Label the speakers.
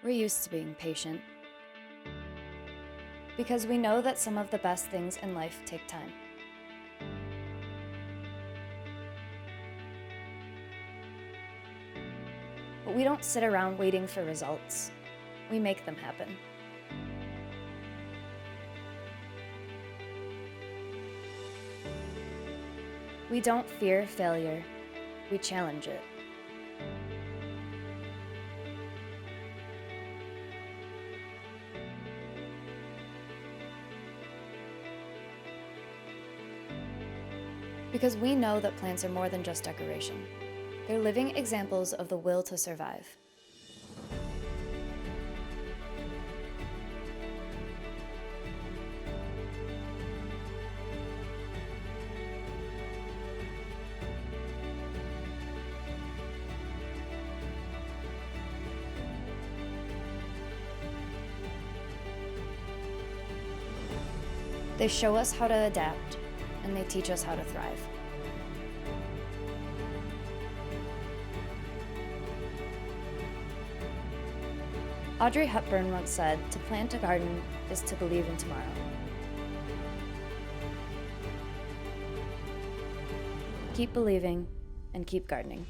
Speaker 1: We're used to being patient because we know that some of the best things in life take time. But we don't sit around waiting for results. We make them happen. We don't fear failure. We challenge it. Because we know that plants are more than just decoration. They're living examples of the will to survive. They show us how to adapt, and they teach us how to thrive. Audrey Hepburn once said, "To plant a garden is to believe in tomorrow." Keep believing and keep gardening.